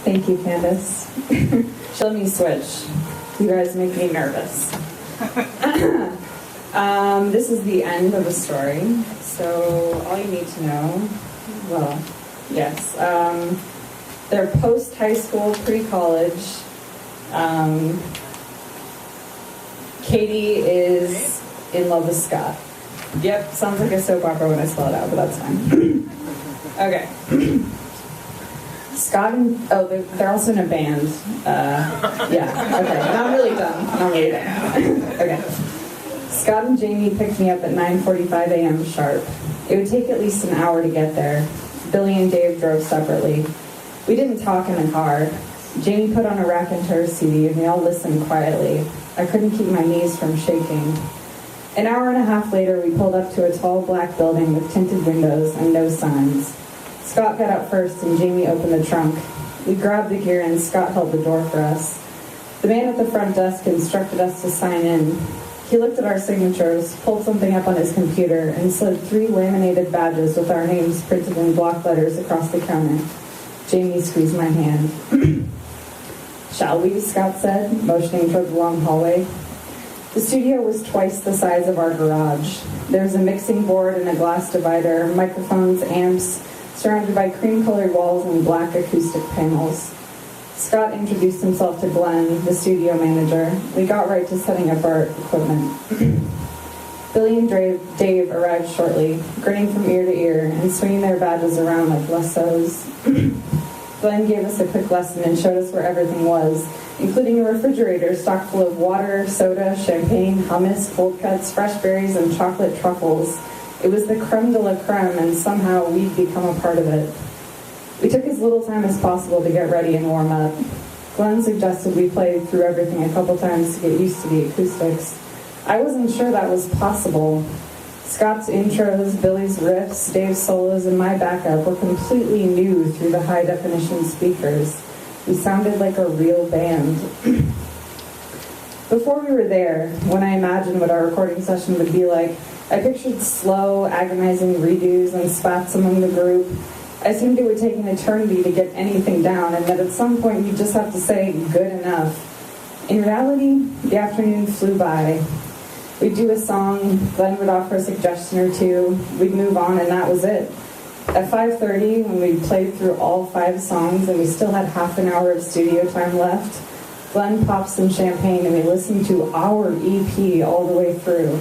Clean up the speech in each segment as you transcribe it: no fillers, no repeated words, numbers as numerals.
Thank you, Candace. Let me switch. You guys make me nervous. This is the end of the story. So all you need to know, well, yes, they're post-high school, pre-college. Katie is in love with Scott. Yep, sounds like a soap opera when I spell it out, but that's fine. Okay. Scott and, they're also in a band. Yeah, okay, not really done. Okay. Scott and Jamie picked me up at 9:45 a.m. sharp. It would take at least an hour to get there. Billy and Dave drove separately. We didn't talk in the car. Jamie put on a raconteur CD and we all listened quietly. I couldn't keep my knees from shaking. An hour and a half later, we pulled up to a tall black building with tinted windows and no signs. Scott got out first and Jamie opened the trunk. We grabbed the gear and Scott held the door for us. The man at the front desk instructed us to sign in. He looked at our signatures, pulled something up on his computer, and slid 3 laminated badges with our names printed in block letters across the counter. Jamie squeezed my hand. Shall we? Scott said, motioning toward the long hallway. The studio was twice the size of our garage. There was a mixing board and a glass divider, microphones, amps, surrounded by cream-colored walls and black acoustic panels. Scott introduced himself to Glenn, the studio manager. We got right to setting up our equipment. Billy and Dave arrived shortly, grinning from ear to ear and swinging their badges around like lassos. Glenn gave us a quick lesson and showed us where everything was, including a refrigerator stocked full of water, soda, champagne, hummus, cold cuts, fresh berries, and chocolate truffles. It was the creme de la creme, and somehow we'd become a part of it. We took as little time as possible to get ready and warm up. Glenn suggested we play through everything a couple times to get used to the acoustics. I wasn't sure that was possible. Scott's intros, Billy's riffs, Dave's solos, and my backup were completely new through the high-definition speakers. We sounded like a real band. Before we were there, when I imagined what our recording session would be like, I pictured slow, agonizing redos and spats among the group. I assumed it would take an eternity to get anything down, and that at some point you'd just have to say, good enough. In reality, the afternoon flew by. We'd do a song, Glenn would offer a suggestion or two, we'd move on, and that was it. At 5:30, when we'd played through all 5 songs and we still had half an hour of studio time left, Glenn popped some champagne and we listened to our EP all the way through.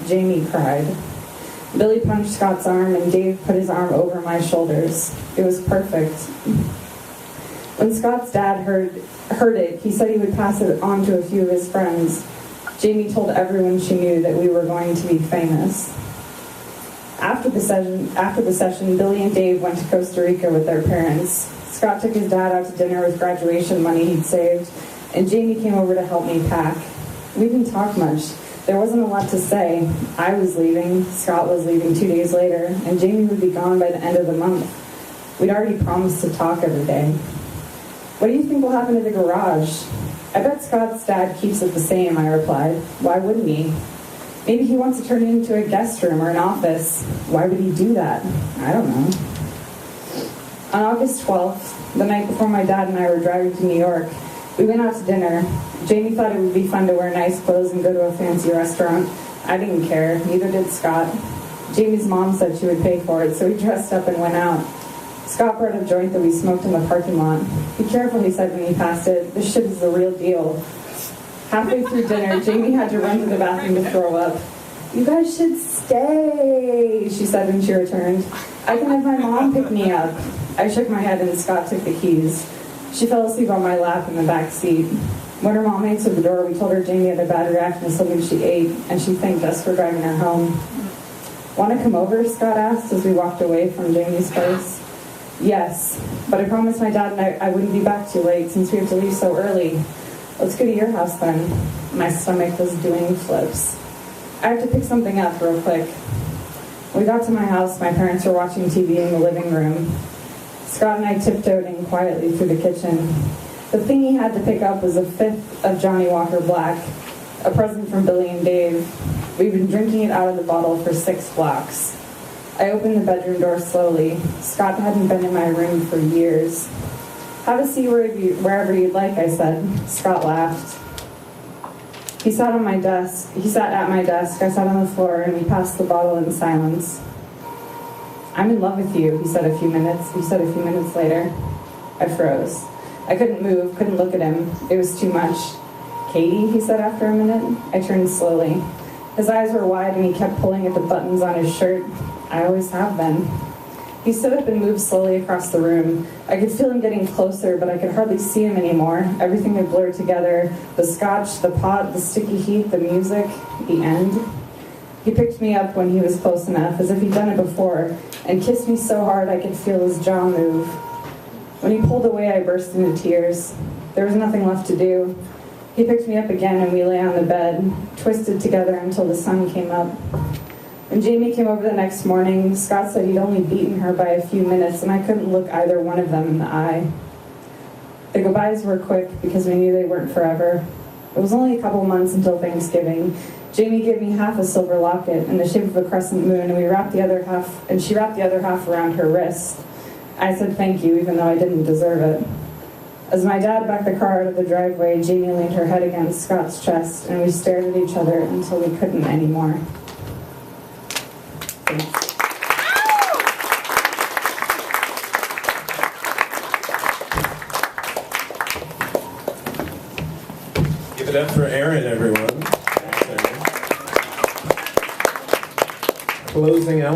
Jamie cried. Billy punched Scott's arm and Dave put his arm over my shoulders. It was perfect. When Scott's dad heard it, he said he would pass it on to a few of his friends. Jamie told everyone she knew that we were going to be famous. After the session, Billy and Dave went to Costa Rica with their parents. Scott took his dad out to dinner with graduation money he'd saved, and Jamie came over to help me pack. We didn't talk much. There wasn't a lot to say. I was leaving, Scott was leaving 2 days later, and Jamie would be gone by the end of the month. We'd already promised to talk every day. What do you think will happen to the garage? I bet Scott's dad keeps it the same, I replied. Why wouldn't he? Maybe he wants to turn it into a guest room or an office. Why would he do that? I don't know. On August 12th, the night before my dad and I were driving to New York, we went out to dinner. Jamie thought it would be fun to wear nice clothes and go to a fancy restaurant. I didn't care, neither did Scott. Jamie's mom said she would pay for it, so we dressed up and went out. Scott brought a joint that we smoked in the parking lot. Be careful, he said when he passed it. This shit is the real deal. Halfway through dinner, Jamie had to run to the bathroom to throw up. You guys should stay, she said when she returned. I can have my mom pick me up. I shook my head and Scott took the keys. She fell asleep on my lap in the back seat. When her mom answered the door, we told her Jamie had a bad reaction to something she ate, and she thanked us for driving her home. Want to come over? Scott asked as we walked away from Jamie's place. Yes, but I promised my dad and I wouldn't be back too late since we have to leave so early. Let's go to your house then. My stomach was doing flips. I have to pick something up real quick. When we got to my house, my parents were watching TV in the living room. Scott and I tiptoed in quietly through the kitchen. The thing he had to pick up was a fifth of Johnny Walker Black, a present from Billy and Dave. We'd been drinking it out of the bottle for 6 blocks. I opened the bedroom door slowly. Scott hadn't been in my room for years. Have a seat wherever you'd like, I said. Scott laughed. He sat at my desk. I sat on the floor, and we passed the bottle in silence. I'm in love with you, he said a few minutes later. I froze. I couldn't move, couldn't look at him. It was too much. Katie, he said after a minute. I turned slowly. His eyes were wide, and he kept pulling at the buttons on his shirt. I always have been. He stood up and moved slowly across the room. I could feel him getting closer, but I could hardly see him anymore. Everything had blurred together. The scotch, the pot, the sticky heat, the music, the end. He picked me up when he was close enough, as if he'd done it before, and kissed me so hard I could feel his jaw move. When he pulled away, I burst into tears. There was nothing left to do. He picked me up again, and we lay on the bed, twisted together until the sun came up. When Jamie came over the next morning, Scott said he'd only beaten her by a few minutes, and I couldn't look either one of them in the eye. The goodbyes were quick because we knew they weren't forever. It was only a couple months until Thanksgiving. Jamie gave me half a silver locket in the shape of a crescent moon, and she wrapped the other half around her wrist. I said thank you, even though I didn't deserve it. As my dad backed the car out of the driveway, Jamie leaned her head against Scott's chest, and we stared at each other until we couldn't anymore. Give it up for Erin, everyone. Closing out.